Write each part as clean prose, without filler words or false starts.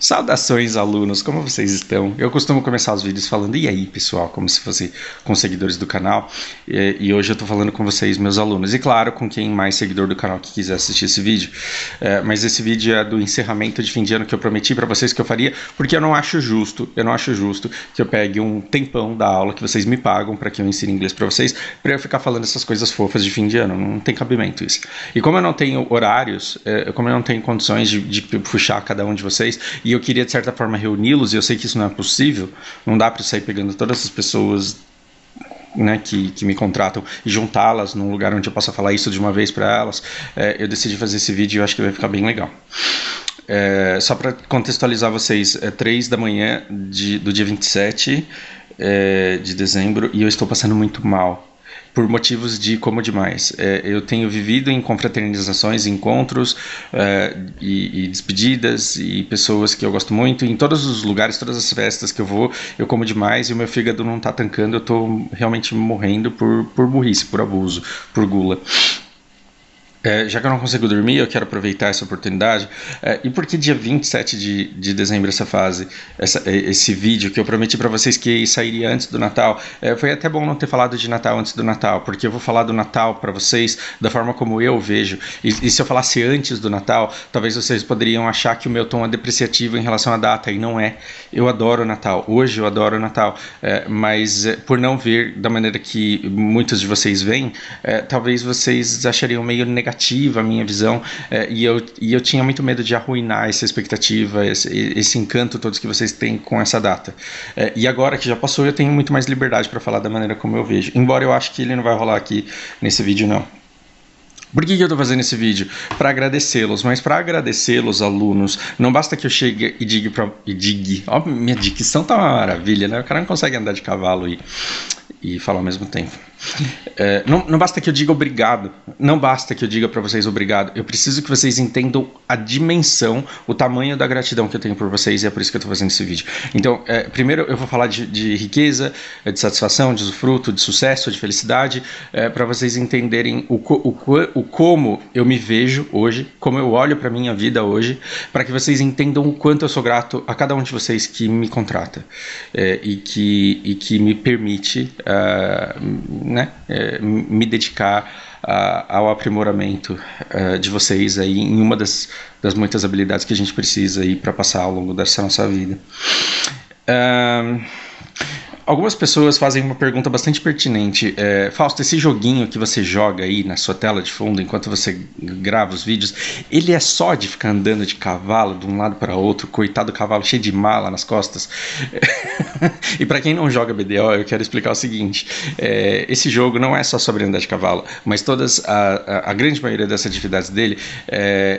Saudações, alunos, como vocês estão? Eu costumo começar os vídeos falando, e aí, pessoal, como se fosse com seguidores do canal, e hoje eu tô falando com vocês, meus alunos, e claro, com quem mais seguidor do canal que quiser assistir esse vídeo, mas esse vídeo é do encerramento de fim de ano que eu prometi para vocês que eu faria, porque eu não acho justo que eu pegue um tempão da aula que vocês me pagam para que eu ensine inglês para vocês, para eu ficar falando essas coisas fofas de fim de ano, não tem cabimento isso. E como eu não tenho horários, como eu não tenho condições de puxar cada um de vocês, e eu queria de certa forma reuni-los, e eu sei que isso não é possível, não dá para eu sair pegando todas essas pessoas, né, que me contratam e juntá-las num lugar onde eu possa falar isso de uma vez para elas. Eu decidi fazer esse vídeo e eu acho que vai ficar bem legal. Só para contextualizar vocês, é 3 da manhã do dia 27 de dezembro e eu estou passando muito mal. Por motivos de como demais. Eu tenho vivido em confraternizações, encontros e despedidas e pessoas que eu gosto muito. Em todos os lugares, todas as festas que eu vou, eu como demais e o meu fígado não está tancando. Eu estou realmente morrendo por burrice, por abuso, por gula. Já que eu não consigo dormir, eu quero aproveitar essa oportunidade. E por que dia 27 de dezembro esse vídeo que eu prometi para vocês que sairia antes do Natal? Foi até bom não ter falado de Natal antes do Natal, porque eu vou falar do Natal para vocês da forma como eu vejo. E se eu falasse antes do Natal, talvez vocês poderiam achar que o meu tom é depreciativo em relação à data, e não é. Eu adoro o Natal. Hoje eu adoro o Natal. Mas por não ver da maneira que muitos de vocês veem, talvez vocês achariam meio negativo a minha visão, e eu tinha muito medo de arruinar essa expectativa, esse encanto todos que vocês têm com essa data. E agora que já passou, eu tenho muito mais liberdade para falar da maneira como eu vejo, embora eu acho que ele não vai rolar aqui nesse vídeo não. Por que eu estou fazendo esse vídeo? Para agradecê-los, mas para agradecê-los, alunos, não basta que eu chegue e diga, ó, minha dicção tá uma maravilha, né? O cara não consegue andar de cavalo e falar ao mesmo tempo. Não basta que eu diga obrigado, não basta que eu diga para vocês obrigado, eu preciso que vocês entendam a dimensão, o tamanho da gratidão que eu tenho por vocês, e é por isso que eu estou fazendo esse vídeo. Então, primeiro eu vou falar de riqueza, de satisfação, de usufruto, de sucesso, de felicidade, para vocês entenderem o como eu me vejo hoje, como eu olho para a minha vida hoje, para que vocês entendam o quanto eu sou grato a cada um de vocês que me contrata e que me permite me dedicar ao aprimoramento de vocês aí em uma das muitas habilidades que a gente precisa aí para passar ao longo dessa nossa vida. Algumas pessoas fazem uma pergunta bastante pertinente. Fausto, esse joguinho que você joga aí na sua tela de fundo enquanto você grava os vídeos, ele é só de ficar andando de cavalo de um lado para outro, coitado do cavalo cheio de mala nas costas? E para quem não joga BDO, eu quero explicar o seguinte. Esse jogo não é só sobre andar de cavalo, mas a grande maioria das atividades dele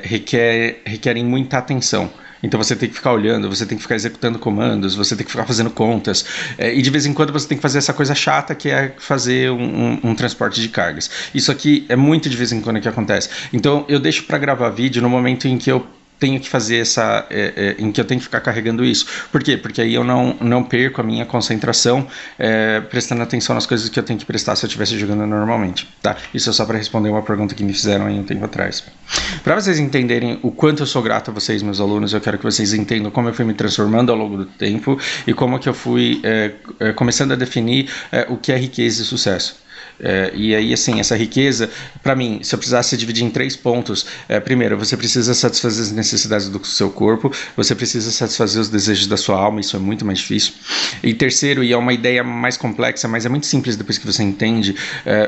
requerem muita atenção. Então você tem que ficar olhando, você tem que ficar executando comandos, você tem que ficar fazendo contas, e de vez em quando você tem que fazer essa coisa chata que é fazer um transporte de cargas. Isso aqui é muito de vez em quando que acontece. Então eu deixo para gravar vídeo no momento em que eu tenho que fazer em que eu tenho que ficar carregando isso. Por quê? Porque aí eu não perco a minha concentração prestando atenção nas coisas que eu tenho que prestar se eu estivesse jogando normalmente, tá? Isso é só para responder uma pergunta que me fizeram aí um tempo atrás. Para vocês entenderem o quanto eu sou grato a vocês, meus alunos, eu quero que vocês entendam como eu fui me transformando ao longo do tempo e como que eu fui começando a definir o que é riqueza e sucesso. E aí, assim, essa riqueza, para mim, se eu precisasse dividir em 3 pontos, primeiro, você precisa satisfazer as necessidades do seu corpo, você precisa satisfazer os desejos da sua alma, isso é muito mais difícil. E terceiro, e é uma ideia mais complexa, mas é muito simples depois que você entende,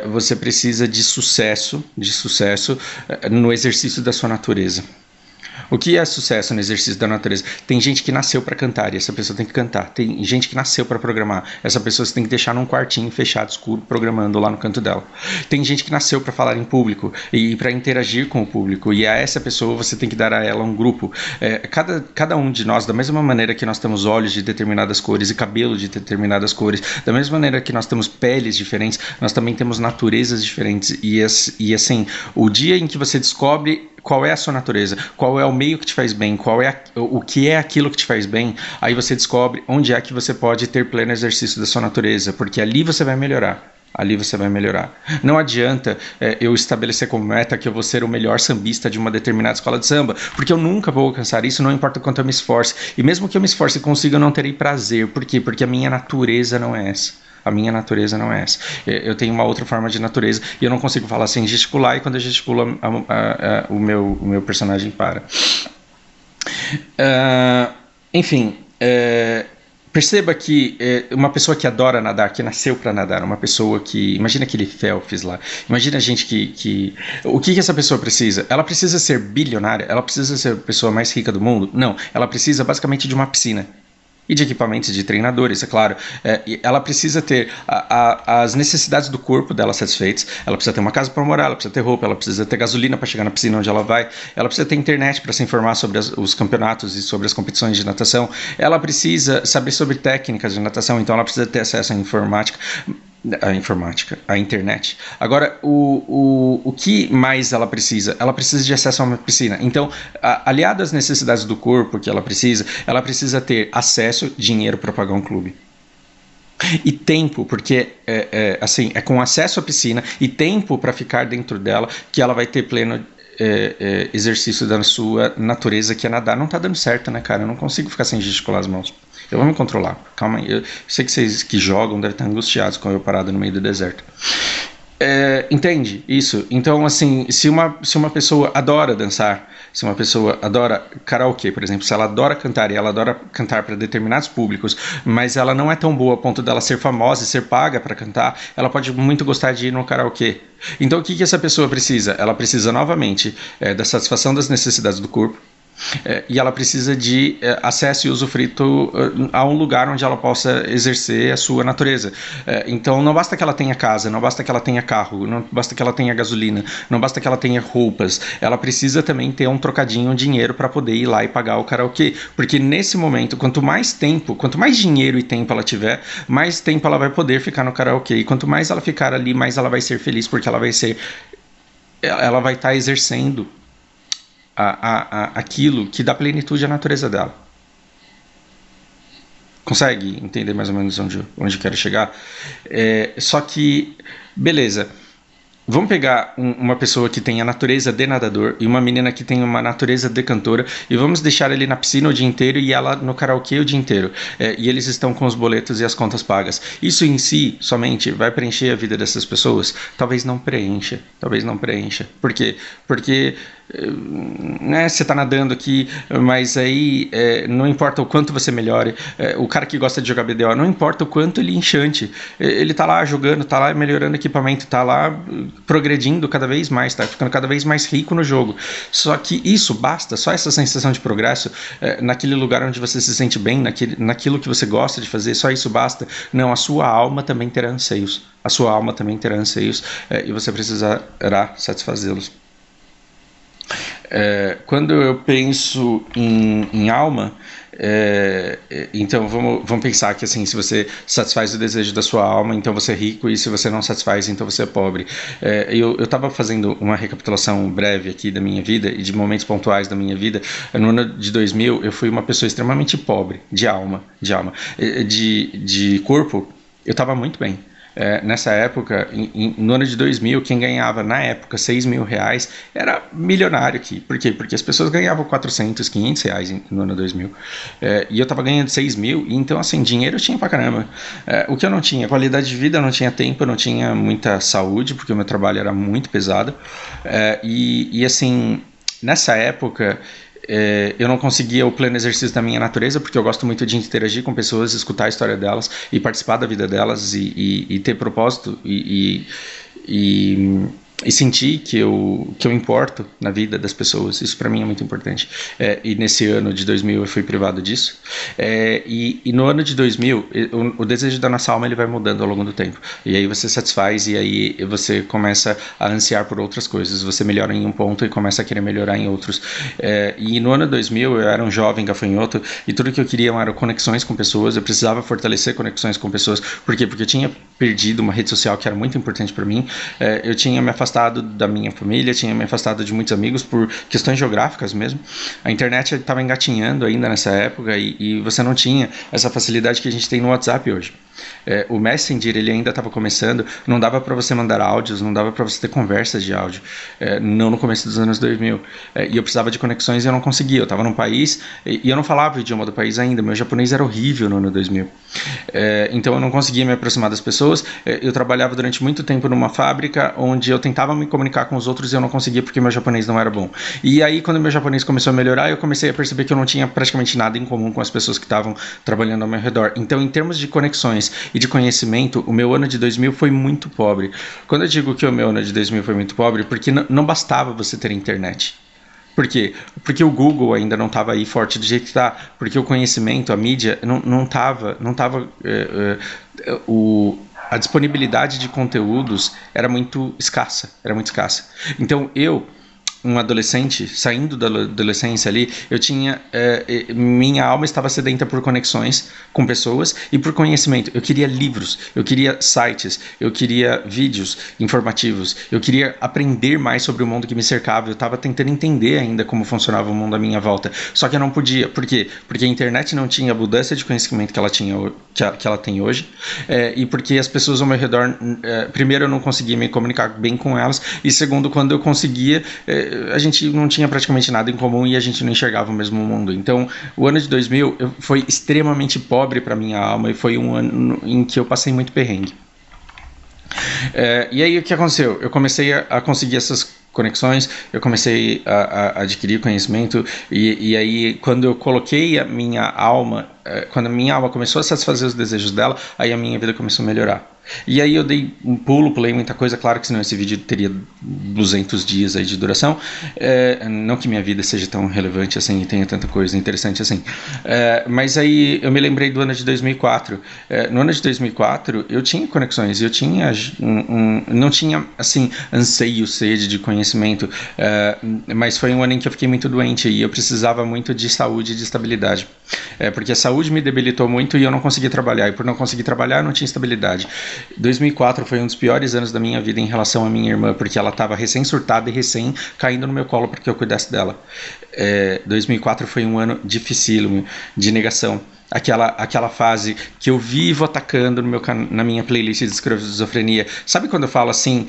você precisa de sucesso no exercício da sua natureza. O que é sucesso no exercício da natureza? Tem gente que nasceu para cantar e essa pessoa tem que cantar. Tem gente que nasceu para programar. Essa pessoa você tem que deixar num quartinho fechado, escuro, programando lá no canto dela. Tem gente que nasceu para falar em público e para interagir com o público. E a essa pessoa você tem que dar a ela um grupo. Cada um de nós, da mesma maneira que nós temos olhos de determinadas cores e cabelo de determinadas cores, da mesma maneira que nós temos peles diferentes, nós também temos naturezas diferentes. E assim, o dia em que você descobre qual é a sua natureza, qual é o meio que te faz bem, o que é aquilo que te faz bem, aí você descobre onde é que você pode ter pleno exercício da sua natureza, porque ali você vai melhorar. Ali você vai melhorar. Não adianta eu estabelecer como meta que eu vou ser o melhor sambista de uma determinada escola de samba, porque eu nunca vou alcançar isso, não importa o quanto eu me esforce. E mesmo que eu me esforce e consiga, eu não terei prazer. Por quê? Porque a minha natureza não é essa. A minha natureza não é essa. Eu tenho uma outra forma de natureza e eu não consigo falar sem gesticular, e quando eu gesticulo, o meu personagem para. Enfim, perceba que uma pessoa que adora nadar, que nasceu para nadar, uma pessoa que... Imagina aquele Phelps lá. Imagina a gente que... O que essa pessoa precisa? Ela precisa ser bilionária? Ela precisa ser a pessoa mais rica do mundo? Não. Ela precisa basicamente de uma piscina. E de equipamentos de treinadores, é claro. Ela precisa ter as necessidades do corpo dela satisfeitas. Ela precisa ter uma casa para morar, ela precisa ter roupa, ela precisa ter gasolina para chegar na piscina onde ela vai. Ela precisa ter internet para se informar sobre os campeonatos e sobre as competições de natação. Ela precisa saber sobre técnicas de natação, então ela precisa ter acesso à informática, a internet. Agora, o que mais ela precisa? Ela precisa de acesso a uma piscina. Então, aliado às necessidades do corpo que ela precisa ter acesso, dinheiro para pagar um clube. E tempo, porque assim, é com acesso à piscina e tempo para ficar dentro dela que ela vai ter pleno exercício da sua natureza, que é nadar. Não tá dando certo, né, cara? Eu não consigo ficar sem gesticular as mãos. Eu vou me controlar. Calma aí. Eu sei que vocês que jogam devem estar angustiados com eu parado no meio do deserto. Entende isso? Então, assim, se uma pessoa adora dançar, se uma pessoa adora karaokê, por exemplo, se ela adora cantar e ela adora cantar para determinados públicos, mas ela não é tão boa a ponto dela ser famosa e ser paga para cantar, ela pode muito gostar de ir no karaokê. Então, o que essa pessoa precisa? Ela precisa, novamente, da satisfação das necessidades do corpo. E ela precisa de acesso e usufruto a um lugar onde ela possa exercer a sua natureza. Então não basta que ela tenha casa, não basta que ela tenha carro, não basta que ela tenha gasolina, não basta que ela tenha roupas. Ela precisa também ter um trocadinho, um dinheiro para poder ir lá e pagar o karaokê. Porque nesse momento, quanto mais dinheiro e tempo ela tiver, mais tempo ela vai poder ficar no karaokê. E quanto mais ela ficar ali, mais ela vai ser feliz, porque ela vai estar exercendo aquilo que dá plenitude à natureza dela. Consegue entender mais ou menos onde eu quero chegar? Só que, beleza, vamos pegar uma pessoa que tem a natureza de nadador e uma menina que tem uma natureza de cantora e vamos deixar ele na piscina o dia inteiro e ela no karaokê o dia inteiro. E eles estão com os boletos e as contas pagas. Isso em si, somente, vai preencher a vida dessas pessoas? Talvez não preencha. Por quê? Porque você está nadando aqui, mas aí não importa o quanto você melhore. O cara que gosta de jogar BDO, não importa o quanto ele enchante. Ele está lá jogando, está lá melhorando equipamento, está lá progredindo cada vez mais, tá ficando cada vez mais rico no jogo. Só que isso basta, só essa sensação de progresso naquele lugar onde você se sente bem, naquilo que você gosta de fazer, só isso basta. Não, a sua alma também terá anseios. E você precisará satisfazê-los. Quando eu penso em alma, então vamos pensar que assim, se você satisfaz o desejo da sua alma, então você é rico, e se você não satisfaz, então você é pobre. Eu estava fazendo uma recapitulação breve aqui da minha vida e de momentos pontuais da minha vida. No ano de 2000 eu fui uma pessoa extremamente pobre de alma. De corpo eu estava muito bem. Nessa época, no ano de 2000, quem ganhava na época R$6.000 era milionário aqui. Por quê? Porque as pessoas ganhavam 400, 500 reais no ano 2000. E eu tava ganhando 6.000, e então assim, dinheiro eu tinha pra caramba. O que eu não tinha? Qualidade de vida, eu não tinha tempo, eu não tinha muita saúde, porque o meu trabalho era muito pesado. E assim, nessa época... eu não conseguia o pleno exercício da minha natureza, porque eu gosto muito de interagir com pessoas, escutar a história delas e participar da vida delas e ter propósito e sentir que eu importo na vida das pessoas. Isso para mim é muito importante. E nesse ano de 2000 eu fui privado disso. E no ano de 2000 o desejo da nossa alma ele vai mudando ao longo do tempo. E aí você satisfaz, e aí você começa a ansiar por outras coisas. Você melhora em um ponto e começa a querer melhorar em outros. E no ano 2000 eu era um jovem gafanhoto e tudo que eu queria eram conexões com pessoas. Eu precisava fortalecer conexões com pessoas. Por quê? Porque eu tinha perdido uma rede social que era muito importante para mim. Eu tinha me afastado da minha família, tinha me afastado de muitos amigos por questões geográficas mesmo. A internet estava engatinhando ainda nessa época e você não tinha essa facilidade que a gente tem no WhatsApp hoje. O Messenger ele ainda estava começando, não dava para você mandar áudios, não dava para você ter conversas de áudio, não no começo dos anos 2000. E eu precisava de conexões e eu não conseguia. Eu estava num país e eu não falava o idioma do país ainda, meu japonês era horrível no ano 2000. Então eu não conseguia me aproximar das pessoas. Eu trabalhava durante muito tempo numa fábrica onde eu tentava me comunicar com os outros e eu não conseguia porque meu japonês não era bom. E aí quando meu japonês começou a melhorar, eu comecei a perceber que eu não tinha praticamente nada em comum com as pessoas que estavam trabalhando ao meu redor. Então, em termos de conexões e de conhecimento, o meu ano de 2000 foi muito pobre. Quando eu digo que o meu ano de 2000 foi muito pobre, porque não bastava você ter internet. Por quê? Porque o Google ainda não estava aí forte do jeito que está, porque o conhecimento, a mídia, não estava, a disponibilidade de conteúdos era muito escassa, Então um adolescente, saindo da adolescência ali, eu tinha, minha alma estava sedenta por conexões com pessoas e por conhecimento. Eu queria livros, eu queria sites, eu queria vídeos informativos, eu queria aprender mais sobre o mundo que me cercava. Eu estava tentando entender ainda como funcionava o mundo à minha volta, só que eu não podia. Por quê? Porque a internet não tinha a abundância de conhecimento que ela tem hoje, e porque as pessoas ao meu redor, primeiro eu não conseguia me comunicar bem com elas, e segundo, quando eu conseguia, a gente não tinha praticamente nada em comum e a gente não enxergava o mesmo mundo. Então, o ano de 2000 foi extremamente pobre para minha alma e foi um ano em que eu passei muito perrengue. E aí, o que aconteceu? Eu comecei a conseguir essas conexões, eu comecei a adquirir conhecimento e aí, quando eu coloquei a minha alma, quando a minha alma começou a satisfazer os desejos dela, aí a minha vida começou a melhorar. E aí eu dei um pulo, pulei muita coisa. Claro que senão esse vídeo teria 200 dias aí de duração. Não que minha vida seja tão relevante assim e tenha tanta coisa interessante assim. Mas aí eu me lembrei do ano de 2004. No ano de 2004 eu tinha conexões, eu tinha não tinha assim anseio, sede de conhecimento, mas foi um ano em que eu fiquei muito doente e eu precisava muito de saúde e de estabilidade. Porque a saúde me debilitou muito e eu não conseguia trabalhar, e por não conseguir trabalhar eu não tinha estabilidade. 2004 foi um dos piores anos da minha vida em relação à minha irmã, porque ela estava recém-surtada e recém caindo no meu colo para que eu cuidasse dela. 2004 foi um ano dificílimo, de negação. Aquela fase que eu vivo atacando na minha playlist de esquizofrenia. Sabe quando eu falo assim,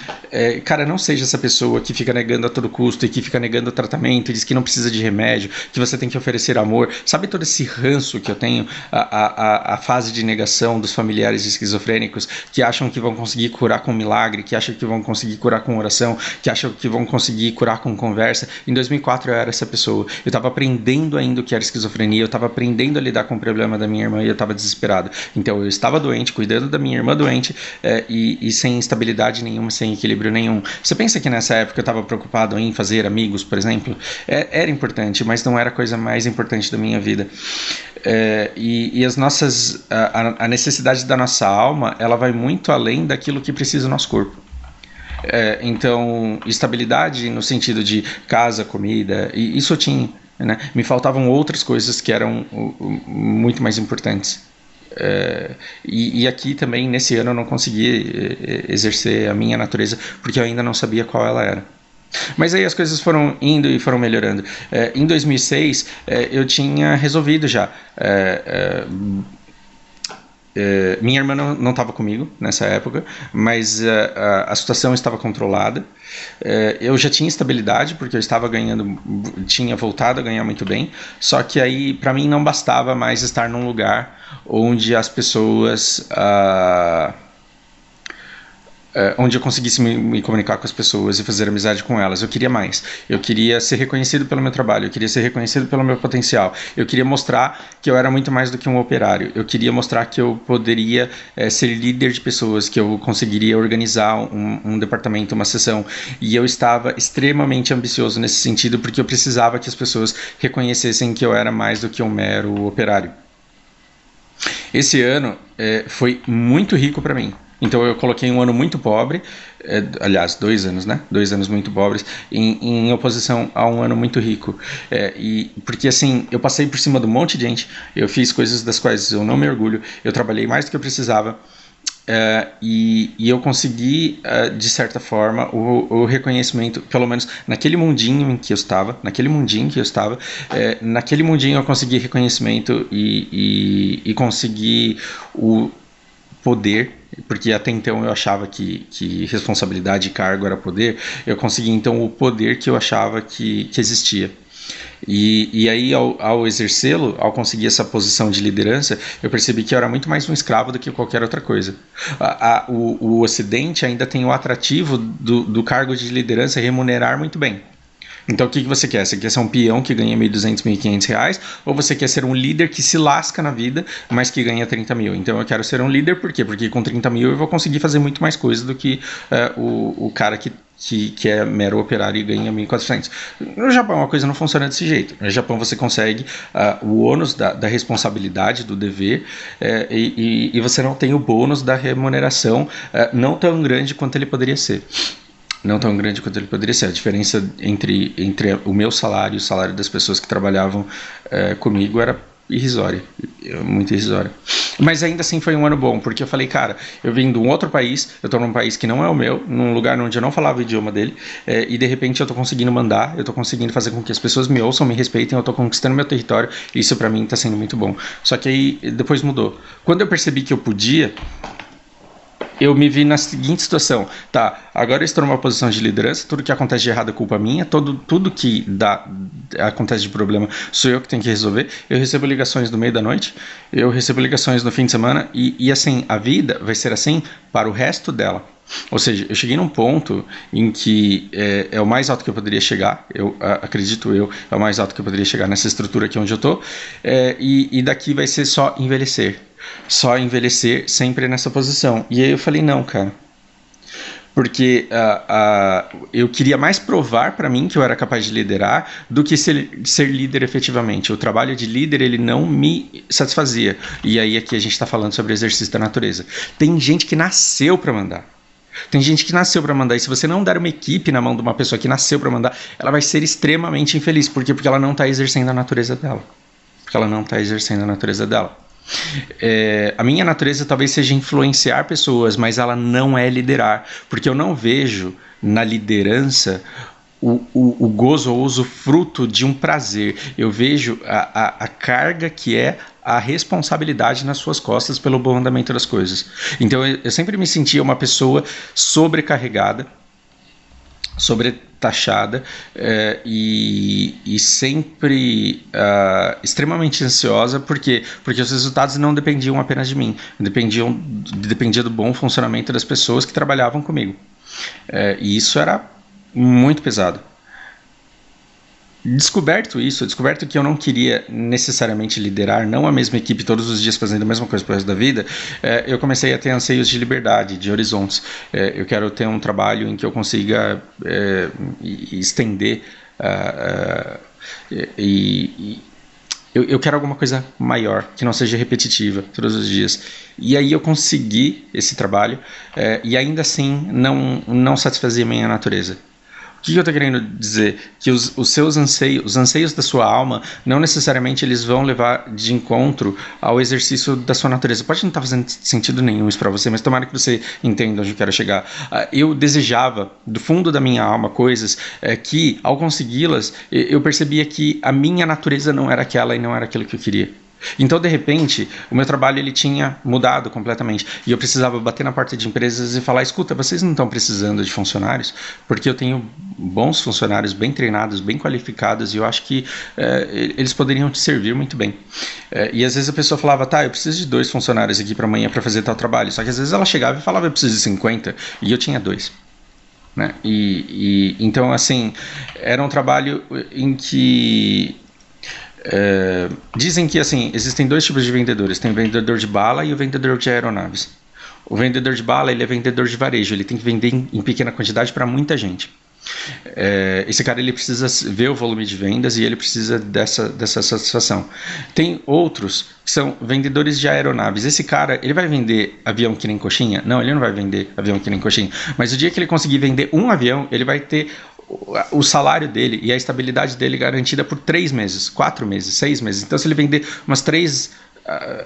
cara, não seja essa pessoa que fica negando a todo custo e que fica negando o tratamento e diz que não precisa de remédio, que você tem que oferecer amor. Sabe todo esse ranço que eu tenho, a fase de negação dos familiares esquizofrênicos que acham que vão conseguir curar com milagre, que acham que vão conseguir curar com oração, que acham que vão conseguir curar com conversa. Em 2004 eu era essa pessoa. Eu estava aprendendo ainda o que era esquizofrenia, eu estava aprendendo a lidar com o problema da minha irmã e eu estava desesperado. Então eu estava doente, cuidando da minha irmã doente, e sem estabilidade nenhuma, sem equilíbrio nenhum. Você pensa que nessa época eu estava preocupado em fazer amigos, por exemplo? Era importante, mas não era a coisa mais importante da minha vida. E a necessidade da nossa alma, ela vai muito além daquilo que precisa o nosso corpo. Então, estabilidade no sentido de casa, comida, e isso eu tinha. Né? Me faltavam outras coisas que eram muito mais importantes. E aqui também, nesse ano, eu não consegui exercer a minha natureza porque eu ainda não sabia qual ela era. Mas aí as coisas foram indo e foram melhorando. Em 2006, eu tinha resolvido já. Minha irmã não estava comigo nessa época, mas a situação estava controlada. Eu já tinha estabilidade porque eu estava ganhando, tinha voltado a ganhar muito bem. Só que aí para mim não bastava mais estar num lugar onde as pessoas onde eu conseguisse me comunicar com as pessoas e fazer amizade com elas. Eu queria mais. Eu queria ser reconhecido pelo meu trabalho, eu queria ser reconhecido pelo meu potencial. Eu queria mostrar que eu era muito mais do que um operário. Eu queria mostrar que eu poderia ser líder de pessoas, que eu conseguiria organizar um departamento, uma sessão. E eu estava extremamente ambicioso nesse sentido, porque eu precisava que as pessoas reconhecessem que eu era mais do que um mero operário. Esse ano foi muito rico para mim. Então eu coloquei um ano muito pobre, aliás, 2 anos, né? 2 anos muito pobres, em oposição a um ano muito rico. Porque assim, eu passei por cima de um monte de gente, eu fiz coisas das quais eu não me orgulho, eu trabalhei mais do que eu precisava, e eu consegui, de certa forma, o reconhecimento, pelo menos naquele mundinho em que eu estava, naquele mundinho eu consegui reconhecimento e consegui poder, porque até então eu achava que responsabilidade e cargo era poder, eu consegui então o poder que eu achava que existia. E aí, ao exercê-lo, ao conseguir essa posição de liderança, eu percebi que eu era muito mais um escravo do que qualquer outra coisa. O Ocidente ainda tem o atrativo do cargo de liderança remunerar muito bem. Então, o que você quer? Você quer ser um peão que ganha R$1.200, R$1.500? Ou você quer ser um líder que se lasca na vida, mas que ganha 30 mil? Então, eu quero ser um líder, por quê? Porque com 30 mil eu vou conseguir fazer muito mais coisa do que o cara que é mero operário e ganha 1.400. No Japão, a coisa não funciona desse jeito. No Japão, você consegue o ônus da responsabilidade, do dever, e você não tem o bônus da remuneração não tão grande quanto ele poderia ser. Não tão grande quanto ele poderia ser. A diferença entre o meu salário e o salário das pessoas que trabalhavam comigo era irrisória, muito irrisória. Mas ainda assim foi um ano bom, porque eu falei, cara, eu vim de um outro país, eu tô num país que não é o meu, num lugar onde eu não falava o idioma dele, e de repente eu tô conseguindo mandar, eu tô conseguindo fazer com que as pessoas me ouçam, me respeitem, eu tô conquistando meu território, e isso pra mim tá sendo muito bom. Só que aí depois mudou. Quando eu percebi que eu podia, eu me vi na seguinte situação, tá, agora eu estou numa posição de liderança, tudo que acontece de errado é culpa minha, tudo que acontece de problema sou eu que tenho que resolver, eu recebo ligações no meio da noite, eu recebo ligações no fim de semana, e assim, a vida vai ser assim para o resto dela. Ou seja, eu cheguei num ponto em que é o mais alto que eu poderia chegar, acredito eu, é o mais alto que eu poderia chegar nessa estrutura aqui onde eu tô, e daqui vai ser só envelhecer sempre nessa posição. E aí eu falei, não, cara, porque eu queria mais provar para mim que eu era capaz de liderar do que ser líder efetivamente. O trabalho de líder, ele não me satisfazia. E aí aqui a gente está falando sobre exercício da natureza. Tem gente que nasceu para mandar. Tem gente que nasceu para mandar, e se você não der uma equipe na mão de uma pessoa que nasceu para mandar, ela vai ser extremamente infeliz. Por quê? Porque ela não está exercendo a natureza dela. A minha natureza talvez seja influenciar pessoas, mas ela não é liderar, porque eu não vejo na liderança o gozo ou usufruto de um prazer. Eu vejo a carga que é a responsabilidade nas suas costas pelo bom andamento das coisas. Então eu sempre me sentia uma pessoa sobrecarregada, sobretaxada, e sempre extremamente ansiosa. Por quê? Porque os resultados não dependiam apenas de mim, dependia do bom funcionamento das pessoas que trabalhavam comigo, e isso era muito pesado. Descoberto que eu não queria necessariamente liderar, não a mesma equipe todos os dias fazendo a mesma coisa pro resto da vida, eu comecei a ter anseios de liberdade, de horizontes. Eu quero ter um trabalho em que eu consiga estender eu quero alguma coisa maior, que não seja repetitiva todos os dias. E aí eu consegui esse trabalho, e ainda assim não satisfazia a minha natureza. O que eu estou querendo dizer? Que os seus anseios, os anseios da sua alma, não necessariamente eles vão levar de encontro ao exercício da sua natureza. Pode não estar fazendo sentido nenhum isso para você, mas tomara que você entenda onde eu quero chegar. Eu desejava, do fundo da minha alma, coisas que, ao consegui-las, eu percebia que a minha natureza não era aquela e não era aquilo que eu queria. Então, de repente, o meu trabalho ele tinha mudado completamente, e eu precisava bater na porta de empresas e falar: escuta, vocês não estão precisando de funcionários? Porque eu tenho bons funcionários, bem treinados, bem qualificados, e eu acho que eles poderiam te servir muito bem. E às vezes a pessoa falava: tá, eu preciso de 2 funcionários aqui para amanhã para fazer tal trabalho. Só que às vezes ela chegava e falava: eu preciso de 50, e eu tinha 2. Né? Então, assim, era um trabalho em que dizem que assim, existem 2 tipos de vendedores. Tem o vendedor de bala e o vendedor de aeronaves. O vendedor de bala, ele é vendedor de varejo, ele tem que vender em pequena quantidade para muita gente. Esse cara ele precisa ver o volume de vendas e ele precisa dessa satisfação. Tem outros que são vendedores de aeronaves. Esse cara, ele vai vender avião que nem coxinha? Não, ele não vai vender avião que nem coxinha. Mas o dia que ele conseguir vender um avião, ele vai ter o salário dele e a estabilidade dele garantida por 3 meses, 4 meses, 6 meses. Então, se ele vender umas 3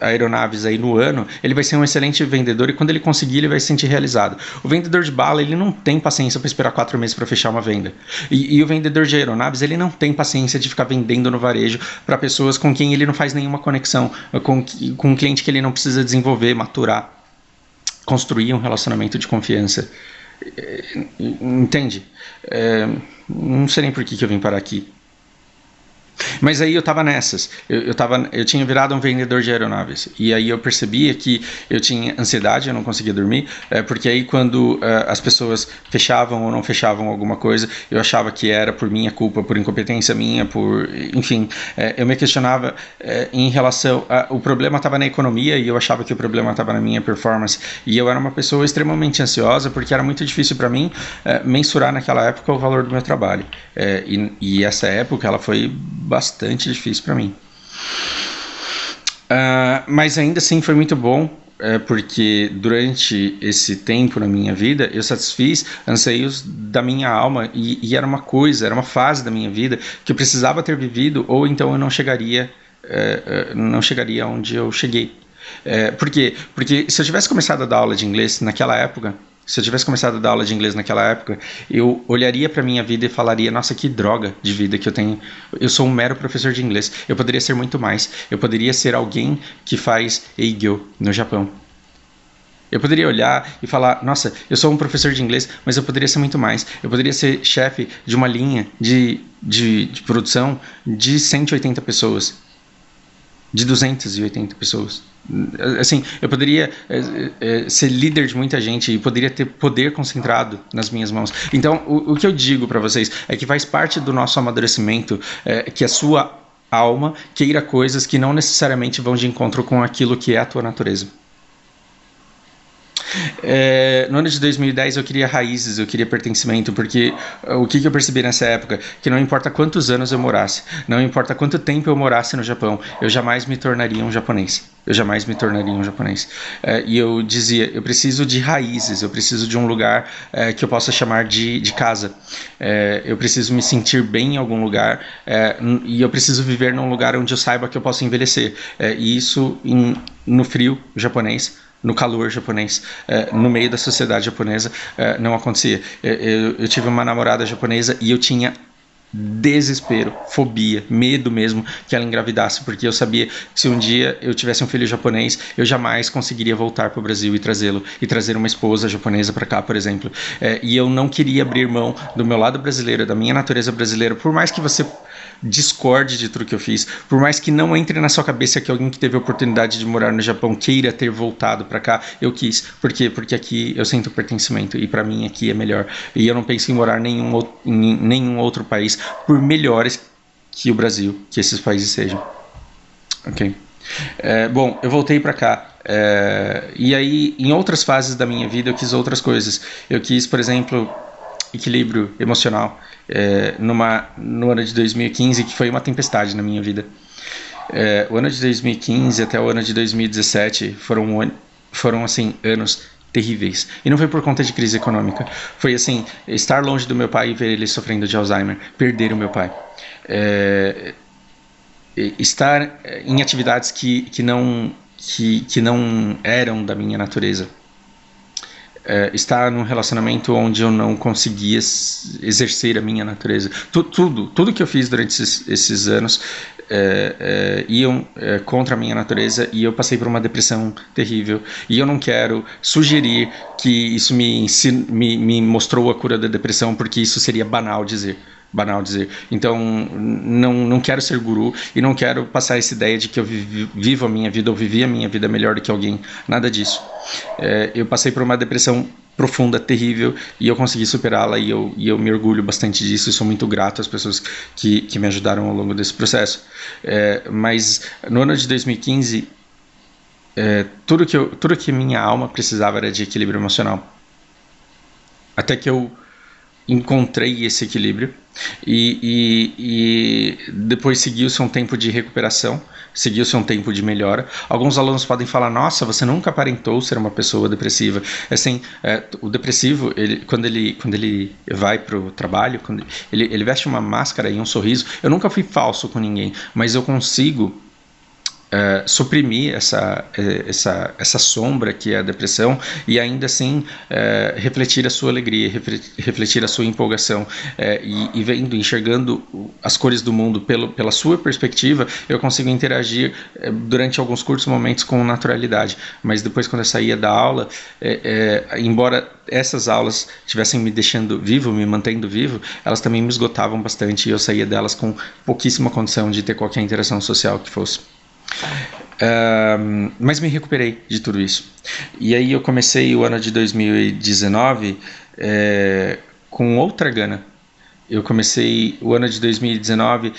aeronaves aí no ano, ele vai ser um excelente vendedor, e quando ele conseguir, ele vai se sentir realizado. O vendedor de bala, ele não tem paciência para esperar 4 meses para fechar uma venda. E o vendedor de aeronaves, ele não tem paciência de ficar vendendo no varejo para pessoas com quem ele não faz nenhuma conexão, com um cliente que ele não precisa desenvolver, maturar. construir um relacionamento de confiança. Entende? Não sei nem por que eu vim parar aqui. Mas aí eu tava nessas, eu tinha virado um vendedor de aeronaves, e aí eu percebia que eu tinha ansiedade, eu não conseguia dormir, porque aí quando as pessoas fechavam ou não fechavam alguma coisa, eu achava que era por minha culpa, por incompetência minha, enfim, eu me questionava em relação, o problema estava na economia, e eu achava que o problema estava na minha performance, e eu era uma pessoa extremamente ansiosa, porque era muito difícil para mim mensurar naquela época o valor do meu trabalho, e essa época ela foi bastante difícil para mim. Mas ainda assim foi muito bom, porque durante esse tempo na minha vida eu satisfiz anseios da minha alma, e era uma fase da minha vida que eu precisava ter vivido, ou então eu não chegaria onde eu cheguei. Por quê? Porque se eu tivesse começado a dar aula de inglês naquela época, eu olharia para minha vida e falaria: nossa, que droga de vida que eu tenho. Eu sou um mero professor de inglês. Eu poderia ser muito mais. Eu poderia ser alguém que faz Eigyo no Japão. Eu poderia olhar e falar: nossa, eu sou um professor de inglês, mas eu poderia ser muito mais. Eu poderia ser chefe de uma linha de produção de 180 pessoas. De 280 pessoas. Assim, eu poderia ser líder de muita gente e poderia ter poder concentrado nas minhas mãos. Então, o que eu digo para vocês é que faz parte do nosso amadurecimento que a sua alma queira coisas que não necessariamente vão de encontro com aquilo que é a tua natureza. No ano de 2010 eu queria raízes, eu queria pertencimento, porque o que eu percebi nessa época? Que não importa quantos anos eu morasse, não importa quanto tempo eu morasse no Japão, eu jamais me tornaria um japonês. E eu dizia: eu preciso de raízes, eu preciso de um lugar que eu possa chamar de casa. Eu preciso me sentir bem em algum lugar, e eu preciso viver num lugar onde eu saiba que eu posso envelhecer. E isso no frio japonês, no calor japonês, no meio da sociedade japonesa, não acontecia. Eu tive uma namorada japonesa e eu tinha desespero, fobia, medo mesmo que ela engravidasse, porque eu sabia que se um dia eu tivesse um filho japonês, eu jamais conseguiria voltar para o Brasil e trazê-lo, e trazer uma esposa japonesa para cá, por exemplo. E eu não queria abrir mão do meu lado brasileiro, da minha natureza brasileira, por mais que você discorde de tudo que eu fiz, por mais que não entre na sua cabeça que alguém que teve a oportunidade de morar no Japão queira ter voltado para cá, eu quis. Por quê? Porque aqui eu sinto pertencimento, e para mim aqui é melhor, e eu não penso em morar em nenhum outro país, por melhores que o Brasil, que esses países sejam. Ok? Bom, eu voltei para cá. E aí, em outras fases da minha vida, eu quis outras coisas. Eu quis, por exemplo, equilíbrio emocional. No ano de 2015, que foi uma tempestade na minha vida. O ano de 2015 até o ano de 2017 foram assim, anos terríveis. E não foi por conta de crise econômica. Foi assim, estar longe do meu pai e ver ele sofrendo de Alzheimer, perder o meu pai. Estar em atividades que não eram da minha natureza. Estar num relacionamento onde eu não conseguia exercer a minha natureza. Tudo que eu fiz durante esses anos iam contra a minha natureza, e eu passei por uma depressão terrível. E eu não quero sugerir que isso me mostrou a cura da depressão, porque isso seria banal dizer. Então, não quero ser guru, e não quero passar essa ideia de que eu vivo a minha vida, ou vivi a minha vida melhor do que alguém. Nada disso. Eu passei por uma depressão profunda, terrível, e eu consegui superá-la, e eu me orgulho bastante disso, e sou muito grato às pessoas que me ajudaram ao longo desse processo. Mas no ano de 2015, tudo que minha alma precisava era de equilíbrio emocional. Até que eu encontrei esse equilíbrio, e depois seguiu-se um tempo de recuperação, seguiu-se um tempo de melhora. Alguns alunos podem falar: nossa, você nunca aparentou ser uma pessoa depressiva. Assim, o depressivo, quando ele vai para o trabalho, quando ele veste uma máscara e um sorriso. Eu nunca fui falso com ninguém, mas eu consigo suprimir essa sombra que é a depressão e ainda assim refletir a sua alegria, refletir a sua empolgação, enxergando as cores do mundo pela sua perspectiva, eu consigo interagir durante alguns curtos momentos com naturalidade. Mas depois, quando eu saía da aula, embora essas aulas estivessem me deixando vivo, me mantendo vivo, elas também me esgotavam bastante e eu saía delas com pouquíssima condição de ter qualquer interação social que fosse. Mas me recuperei de tudo isso. E aí eu comecei o ano de 2019 com outra gana. Eu comecei o ano de 2019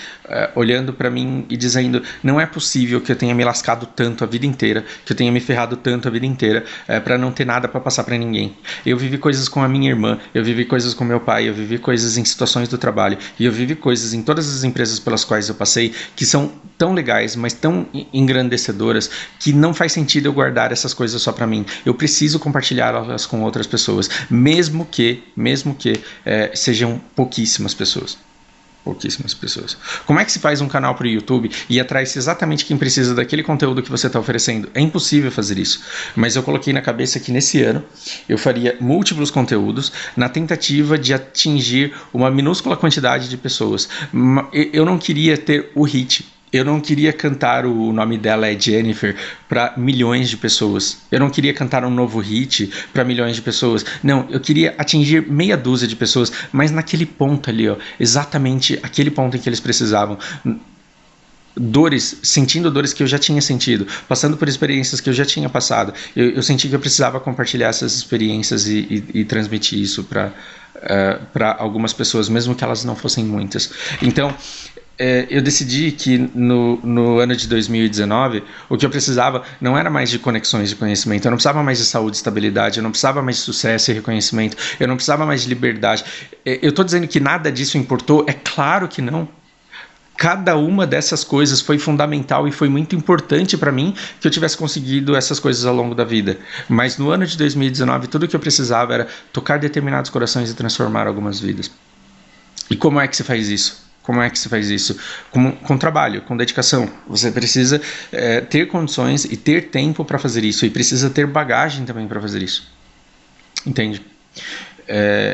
olhando para mim e dizendo: não é possível que eu tenha me lascado tanto a vida inteira, que eu tenha me ferrado tanto a vida inteira para não ter nada para passar para ninguém. Eu vivi coisas com a minha irmã, eu vivi coisas com meu pai, eu vivi coisas em situações do trabalho e eu vivi coisas em todas as empresas pelas quais eu passei que são tão legais, mas tão engrandecedoras que não faz sentido eu guardar essas coisas só para mim. Eu preciso compartilhá-las com outras pessoas, mesmo que sejam pouquíssimas pessoas. Pouquíssimas pessoas. Como é que se faz um canal para o YouTube e atrai exatamente quem precisa daquele conteúdo que você está oferecendo? É impossível fazer isso. Mas eu coloquei na cabeça que nesse ano eu faria múltiplos conteúdos na tentativa de atingir uma minúscula quantidade de pessoas. Eu não queria ter o hit. Eu não queria cantar o nome dela é Jennifer para milhões de pessoas. Eu não queria cantar um novo hit para milhões de pessoas. Não, eu queria atingir meia dúzia de pessoas, mas naquele ponto ali, exatamente aquele ponto em que eles precisavam. Sentindo dores que eu já tinha sentido, passando por experiências que eu já tinha passado. Eu senti que eu precisava compartilhar essas experiências e transmitir isso para algumas pessoas, mesmo que elas não fossem muitas. Então, eu decidi que no ano de 2019 o que eu precisava não era mais de conexões de conhecimento, eu não precisava mais de saúde e estabilidade, eu não precisava mais de sucesso e reconhecimento, eu não precisava mais de liberdade. Eu estou dizendo que nada disso importou? É claro que não. Cada uma dessas coisas foi fundamental e foi muito importante para mim que eu tivesse conseguido essas coisas ao longo da vida. Mas no ano de 2019 tudo que eu precisava era tocar determinados corações e transformar algumas vidas. E como é que se faz isso? Como é que se faz isso? Com trabalho, com dedicação. Você precisa ter condições e ter tempo para fazer isso. E precisa ter bagagem também para fazer isso. Entende?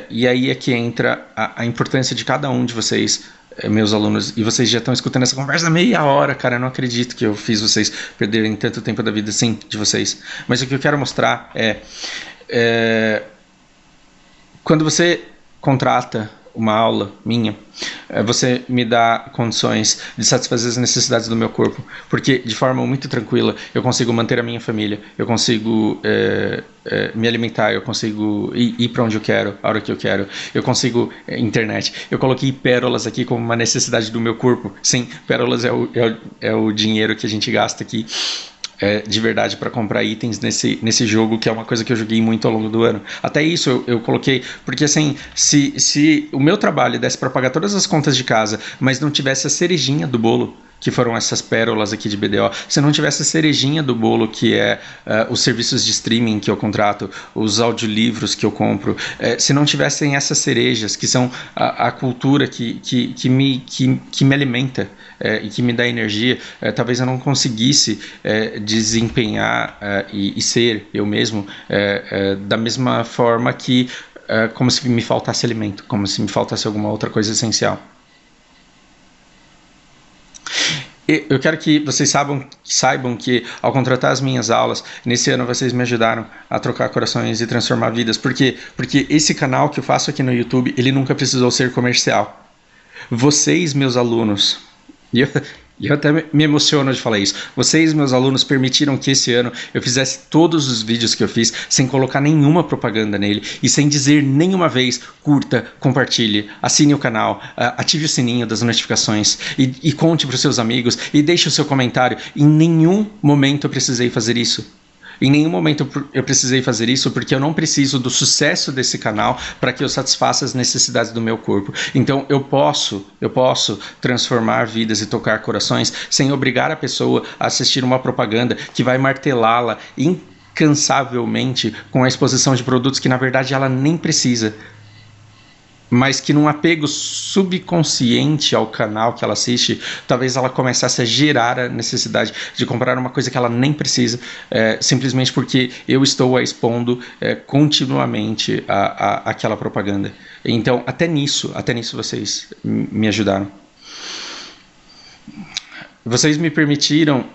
E aí é que entra a importância de cada um de vocês, meus alunos. E vocês já estão escutando essa conversa há meia hora, cara. Eu não acredito que eu fiz vocês perderem tanto tempo da vida assim de vocês. Mas o que eu quero mostrar quando você contrata uma aula minha, você me dá condições de satisfazer as necessidades do meu corpo, porque de forma muito tranquila eu consigo manter a minha família, eu consigo me alimentar, eu consigo ir para onde eu quero, a hora que eu quero, eu consigo internet. Eu coloquei pérolas aqui como uma necessidade do meu corpo. Sim, pérolas é o dinheiro que a gente gasta aqui de verdade para comprar itens nesse jogo, que é uma coisa que eu joguei muito ao longo do ano. Até isso eu coloquei, porque assim, se o meu trabalho desse para pagar todas as contas de casa, mas não tivesse a cerejinha do bolo, que foram essas pérolas aqui de BDO, se não tivesse a cerejinha do bolo, que é os serviços de streaming que eu contrato, os audiolivros que eu compro, se não tivessem essas cerejas, que são a cultura que me alimenta e que me dá energia, talvez eu não conseguisse desempenhar e ser eu mesmo da mesma forma que como se me faltasse alimento, como se me faltasse alguma outra coisa essencial. Eu quero que vocês saibam que ao contratar as minhas aulas, nesse ano vocês me ajudaram a trocar corações e transformar vidas. Por quê? Porque esse canal que eu faço aqui no YouTube, ele nunca precisou ser comercial. Vocês, meus alunos, e eu até me emociono de falar isso, vocês, meus alunos, permitiram que esse ano eu fizesse todos os vídeos que eu fiz sem colocar nenhuma propaganda nele e sem dizer nenhuma vez: curta, compartilhe, assine o canal, ative o sininho das notificações e conte para os seus amigos e deixe o seu comentário. Em nenhum momento eu precisei fazer isso. Em nenhum momento eu precisei fazer isso, porque eu não preciso do sucesso desse canal para que eu satisfaça as necessidades do meu corpo. Então eu posso transformar vidas e tocar corações sem obrigar a pessoa a assistir uma propaganda que vai martelá-la incansavelmente com a exposição de produtos que na verdade ela nem precisa. mas que num apego subconsciente ao canal que ela assiste, talvez ela começasse a gerar a necessidade de comprar uma coisa que ela nem precisa, simplesmente porque eu estou a expondo continuamente aquela propaganda. Então, até nisso vocês me ajudaram. Vocês me permitiram,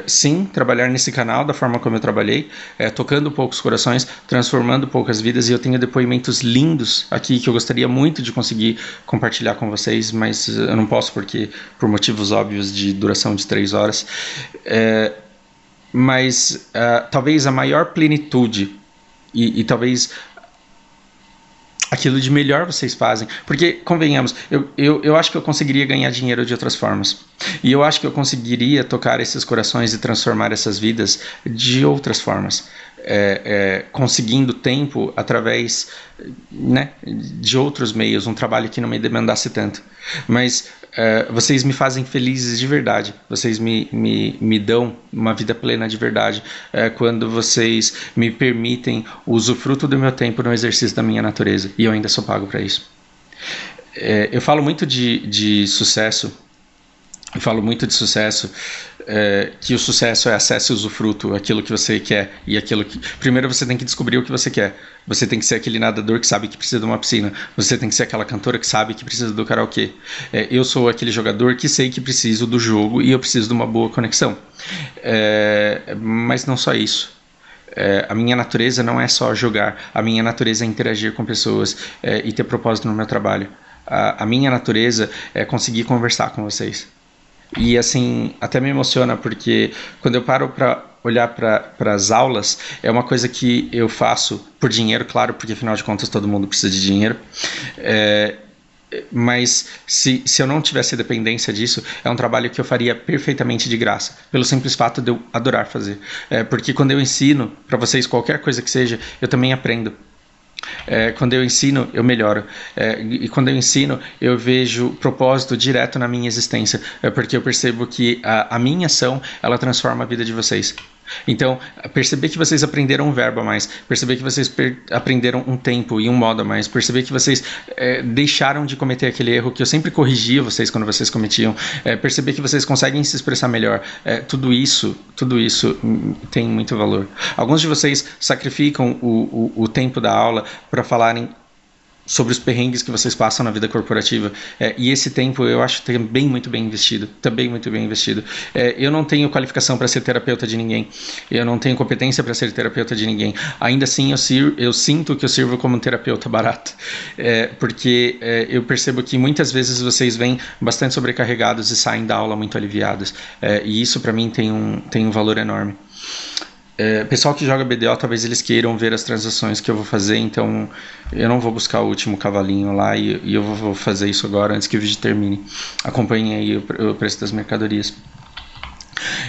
sim, trabalhar nesse canal da forma como eu trabalhei, tocando poucos corações, transformando poucas vidas, e eu tenho depoimentos lindos aqui que eu gostaria muito de conseguir compartilhar com vocês, mas eu não posso porque por motivos óbvios de duração de 3 horas. Mas talvez a maior plenitude e talvez aquilo de melhor vocês fazem, porque, convenhamos, eu acho que eu conseguiria ganhar dinheiro de outras formas, e eu acho que eu conseguiria tocar esses corações e transformar essas vidas de outras formas, conseguindo tempo através, né, de outros meios, um trabalho que não me demandasse tanto, mas vocês me fazem felizes de verdade, vocês me dão uma vida plena de verdade, quando vocês me permitem o usufruto do meu tempo no exercício da minha natureza, e eu ainda sou pago para isso. Eu falo muito de sucesso, que o sucesso é acesso e usufruto, aquilo que você quer, e aquilo que... Primeiro você tem que descobrir o que você quer. Você tem que ser aquele nadador que sabe que precisa de uma piscina. Você tem que ser aquela cantora que sabe que precisa do karaokê. Eu sou aquele jogador que sei que preciso do jogo e eu preciso de uma boa conexão. Mas não só isso. A minha natureza não é só jogar. A minha natureza é interagir com pessoas e ter propósito no meu trabalho. A minha natureza é conseguir conversar com vocês. E assim, até me emociona porque quando eu paro para olhar para as aulas, é uma coisa que eu faço por dinheiro, claro, porque afinal de contas todo mundo precisa de dinheiro. Mas se eu não tivesse dependência disso, é um trabalho que eu faria perfeitamente de graça, pelo simples fato de eu adorar fazer. Porque quando eu ensino para vocês qualquer coisa que seja, eu também aprendo. Quando eu ensino, eu melhoro. E quando eu ensino, eu vejo propósito direto na minha existência, porque eu percebo que a minha ação, ela transforma a vida de vocês. Então, perceber que vocês aprenderam um verbo a mais, perceber que vocês aprenderam um tempo e um modo a mais, perceber que vocês deixaram de cometer aquele erro que eu sempre corrigia vocês quando vocês cometiam, perceber que vocês conseguem se expressar melhor, tudo isso tem muito valor. Alguns de vocês sacrificam o tempo da aula para falarem sobre os perrengues que vocês passam na vida corporativa, e esse tempo eu acho também muito bem investido, eu não tenho qualificação para ser terapeuta de ninguém, eu não tenho competência para ser terapeuta de ninguém, ainda assim eu sinto que eu sirvo como um terapeuta barato, porque eu percebo que muitas vezes vocês vêm bastante sobrecarregados e saem da aula muito aliviados, e isso para mim tem um valor enorme. Pessoal que joga BDO, talvez eles queiram ver as transações que eu vou fazer, então eu não vou buscar o último cavalinho lá e eu vou fazer isso agora antes que o vídeo termine. Acompanhem aí o preço das mercadorias.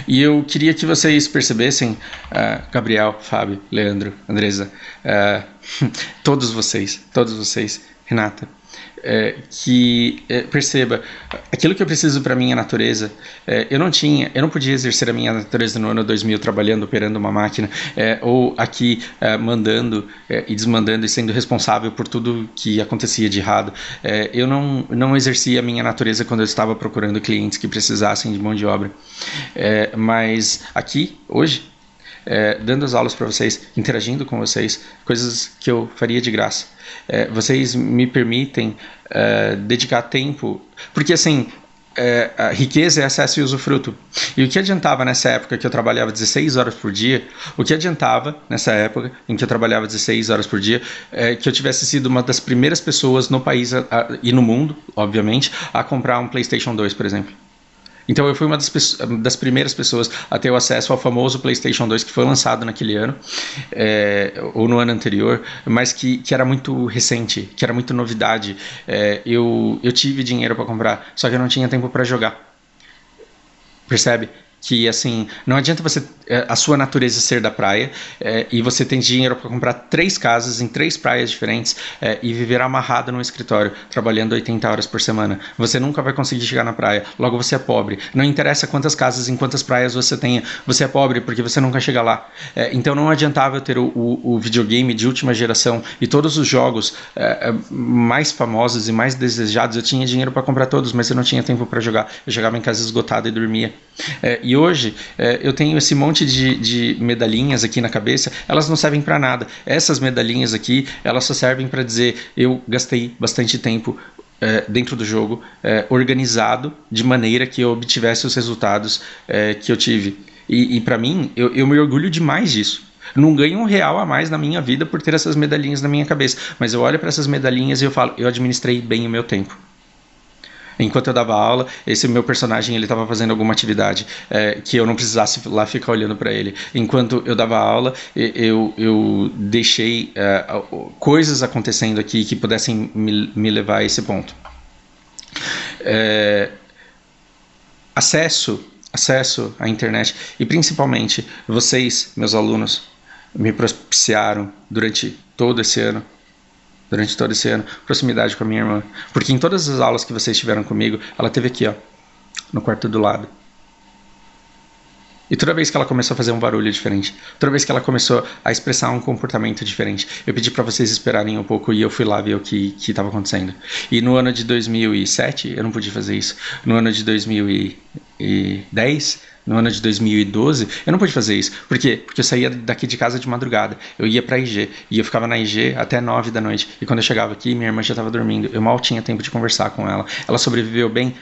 E eu queria que vocês percebessem, Gabriel, Fábio, Leandro, Andresa, todos vocês, Renata, que perceba, aquilo que eu preciso para a minha natureza, eu não podia exercer a minha natureza no ano 2000 trabalhando, operando uma máquina, ou aqui mandando e desmandando e sendo responsável por tudo que acontecia de errado. Eu não exercia a minha natureza quando eu estava procurando clientes que precisassem de mão de obra, mas aqui, hoje, dando as aulas para vocês, interagindo com vocês, coisas que eu faria de graça. Vocês me permitem dedicar tempo, porque assim, a riqueza é acesso e usufruto. E o que adiantava nessa época que eu trabalhava 16 horas por dia, que eu tivesse sido uma das primeiras pessoas no país e no mundo, obviamente, a comprar um PlayStation 2, por exemplo. Então eu fui uma das primeiras pessoas a ter o acesso ao famoso PlayStation 2 que foi lançado naquele ano, ou no ano anterior, mas que era muito recente, que era muito novidade. Eu tive dinheiro para comprar, só que eu não tinha tempo para jogar. Percebe? que assim, não adianta a sua natureza ser da praia e você tem dinheiro para comprar 3 casas em 3 praias diferentes e viver amarrado num escritório, trabalhando 80 horas por semana. Você nunca vai conseguir chegar na praia, logo você é pobre. Não interessa quantas casas em quantas praias você tenha, você é pobre porque você nunca chega lá. Então não adiantava eu ter o videogame de última geração e todos os jogos mais famosos e mais desejados. Eu tinha dinheiro para comprar todos, mas eu não tinha tempo para jogar. Eu jogava em casa esgotado e dormia. E hoje eu tenho esse monte de medalhinhas aqui na cabeça. Elas não servem para nada. Essas medalhinhas aqui, elas só servem para dizer: eu gastei bastante tempo dentro do jogo, organizado de maneira que eu obtivesse os resultados que eu tive. E para mim, eu me orgulho demais disso. Não ganho R$1 a mais na minha vida por ter essas medalhinhas na minha cabeça, mas eu olho para essas medalhinhas e eu falo: eu administrei bem o meu tempo. Enquanto eu dava aula, esse meu personagem ele estava fazendo alguma atividade que eu não precisasse lá ficar olhando para ele. Enquanto eu dava aula, eu deixei coisas acontecendo aqui que pudessem me levar a esse ponto. Acesso à internet e principalmente vocês, meus alunos, me propiciaram durante todo esse ano, proximidade com a minha irmã. Porque em todas as aulas que vocês tiveram comigo, ela esteve aqui, ó, no quarto do lado. E toda vez que ela começou a fazer um barulho diferente, toda vez que ela começou a expressar um comportamento diferente, eu pedi para vocês esperarem um pouco e eu fui lá ver o que estava acontecendo. E no ano de 2007, eu não podia fazer isso. No ano de 2010... No ano de 2012, eu não pude fazer isso. Por quê? Porque eu saía daqui de casa de madrugada. Eu ia pra IG. E eu ficava na IG até 9 da noite. E quando eu chegava aqui, minha irmã já estava dormindo. Eu mal tinha tempo de conversar com ela. Ela sobreviveu bem.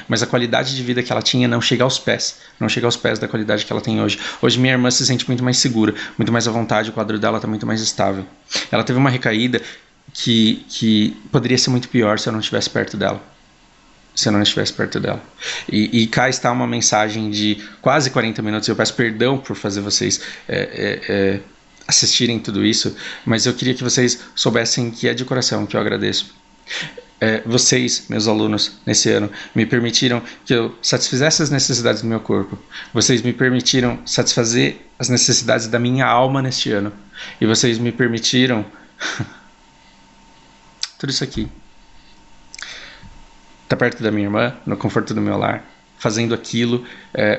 Mas a qualidade de vida que ela tinha não chega aos pés. Não chega aos pés da qualidade que ela tem hoje. Hoje minha irmã se sente muito mais segura. Muito mais à vontade. O quadro dela está muito mais estável. Ela teve uma recaída que poderia ser muito pior se eu não estivesse perto dela. E cá está uma mensagem de quase 40 minutos. Eu peço perdão por fazer vocês assistirem tudo isso, mas eu queria que vocês soubessem que é de coração que eu agradeço. Vocês, meus alunos, nesse ano, me permitiram que eu satisfizesse as necessidades do meu corpo. Vocês me permitiram satisfazer as necessidades da minha alma neste ano. E vocês me permitiram tudo isso aqui. Estar perto da minha irmã, no conforto do meu lar, fazendo aquilo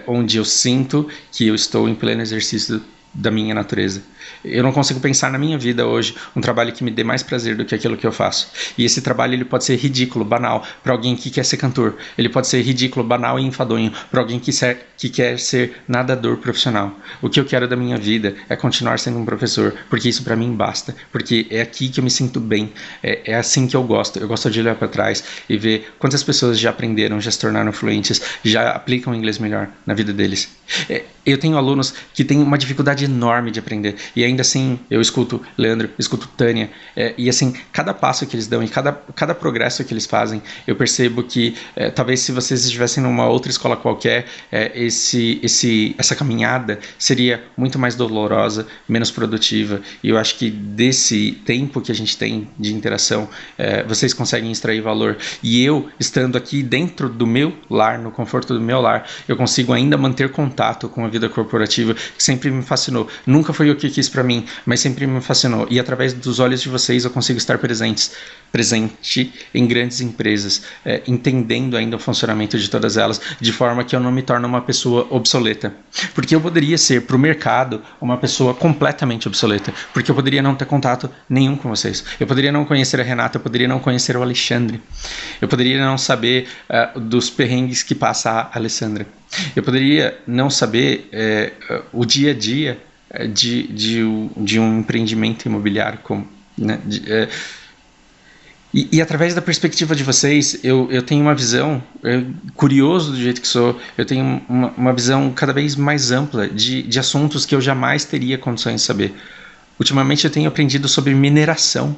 onde eu sinto que eu estou em pleno exercício da minha natureza. Eu não consigo pensar na minha vida hoje um trabalho que me dê mais prazer do que aquilo que eu faço. E esse trabalho ele pode ser ridículo, banal, para alguém que quer ser cantor. Ele pode ser ridículo, banal e enfadonho para alguém que quer ser nadador profissional. O que eu quero da minha vida é continuar sendo um professor, porque isso para mim basta. Porque é aqui que eu me sinto bem. É assim que eu gosto. Eu gosto de olhar para trás e ver quantas pessoas já aprenderam, já se tornaram fluentes, já aplicam o inglês melhor na vida deles. Eu tenho alunos que têm uma dificuldade enorme de aprender. E ainda assim, eu escuto Leandro, escuto Tânia, e assim, cada passo que eles dão e cada progresso que eles fazem, eu percebo que talvez se vocês estivessem numa outra escola qualquer, essa caminhada seria muito mais dolorosa, menos produtiva, e eu acho que desse tempo que a gente tem de interação, vocês conseguem extrair valor, e eu, estando aqui dentro do meu lar, no conforto do meu lar, eu consigo ainda manter contato com a vida corporativa, que sempre me fascinou. Nunca foi o que quis para mim, mas sempre me fascinou. E através dos olhos de vocês eu consigo estar presente em grandes empresas, entendendo ainda o funcionamento de todas elas, de forma que eu não me torne uma pessoa obsoleta. Porque eu poderia ser para o mercado uma pessoa completamente obsoleta, porque eu poderia não ter contato nenhum com vocês. Eu poderia não conhecer a Renata, eu poderia não conhecer o Alexandre. Eu poderia não saber dos perrengues que passa a Alessandra. Eu poderia não saber o dia a dia de um empreendimento imobiliário, né? E através da perspectiva de vocês, eu tenho uma visão, curioso do jeito que sou, eu tenho uma visão cada vez mais ampla de assuntos que eu jamais teria condições de saber. Ultimamente eu tenho aprendido sobre mineração.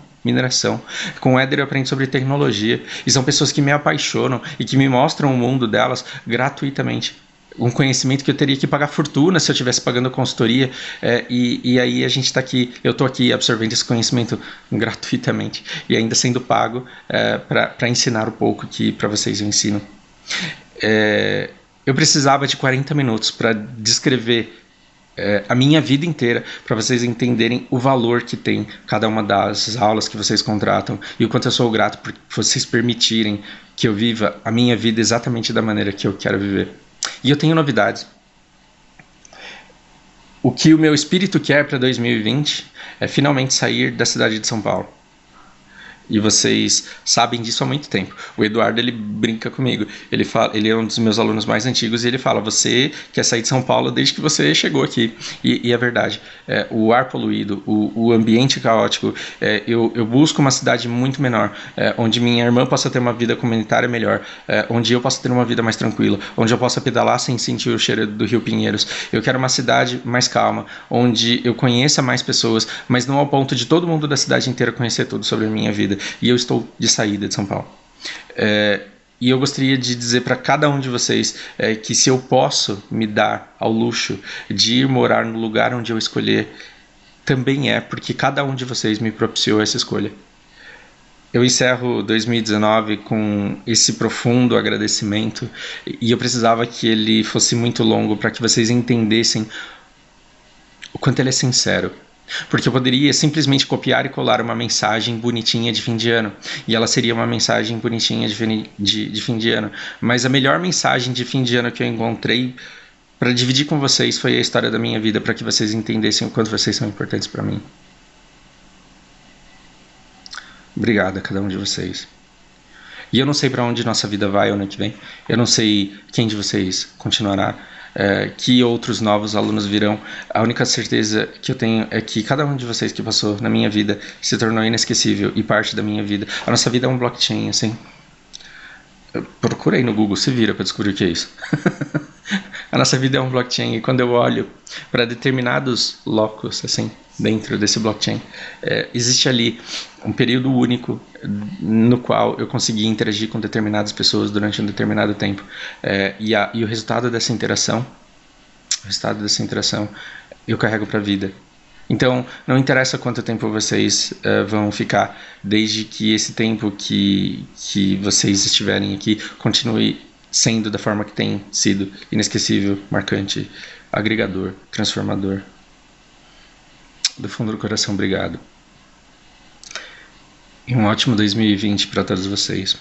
Com o Éder eu aprendo sobre tecnologia. E são pessoas que me apaixonam e que me mostram o mundo delas gratuitamente. Um conhecimento que eu teria que pagar fortuna se eu estivesse pagando consultoria. E aí a gente está aqui, eu estou aqui absorvendo esse conhecimento gratuitamente. E ainda sendo pago para ensinar o pouco que para vocês eu ensino. Eu precisava de 40 minutos para descrever a minha vida inteira, para vocês entenderem o valor que tem cada uma das aulas que vocês contratam e o quanto eu sou grato por vocês permitirem que eu viva a minha vida exatamente da maneira que eu quero viver. E eu tenho novidades. O que o meu espírito quer para 2020 é finalmente sair da cidade de São Paulo. E vocês sabem disso há muito tempo. O Eduardo, ele brinca comigo. Ele é um dos meus alunos mais antigos e ele fala: você quer sair de São Paulo desde que você chegou aqui. E é verdade. O ar poluído, o ambiente caótico. Eu busco uma cidade muito menor, onde minha irmã possa ter uma vida comunitária melhor, onde eu possa ter uma vida mais tranquila, onde eu possa pedalar sem sentir o cheiro do Rio Pinheiros. Eu quero uma cidade mais calma, onde eu conheça mais pessoas, mas não ao ponto de todo mundo da cidade inteira conhecer tudo sobre a minha vida. E eu estou de saída de São Paulo. E eu gostaria de dizer para cada um de vocês que se eu posso me dar ao luxo de ir morar no lugar onde eu escolher, também é porque cada um de vocês me propiciou essa escolha. Eu encerro 2019 com esse profundo agradecimento e eu precisava que ele fosse muito longo para que vocês entendessem o quanto ele é sincero. Porque eu poderia simplesmente copiar e colar uma mensagem bonitinha de fim de ano. E ela seria uma mensagem bonitinha de fim de ano. Mas a melhor mensagem de fim de ano que eu encontrei para dividir com vocês foi a história da minha vida, para que vocês entendessem o quanto vocês são importantes para mim. Obrigado a cada um de vocês. E eu não sei para onde nossa vida vai ano que vem. Eu não sei quem de vocês continuará. Que outros novos alunos virão. A única certeza que eu tenho é que cada um de vocês que passou na minha vida se tornou inesquecível e parte da minha vida. A nossa vida é um blockchain, assim. Procura aí no Google, se vira para descobrir o que é isso. A nossa vida é um blockchain e quando eu olho para determinados locos, assim, dentro desse blockchain, existe ali um período único no qual eu consegui interagir com determinadas pessoas durante um determinado tempo. E o resultado dessa interação, eu carrego para a vida. Então, não interessa quanto tempo vocês vão ficar, desde que esse tempo que vocês estiverem aqui continue sendo da forma que tem sido, inesquecível, marcante, agregador, transformador. Do fundo do coração, obrigado. E um ótimo 2020 para todos vocês.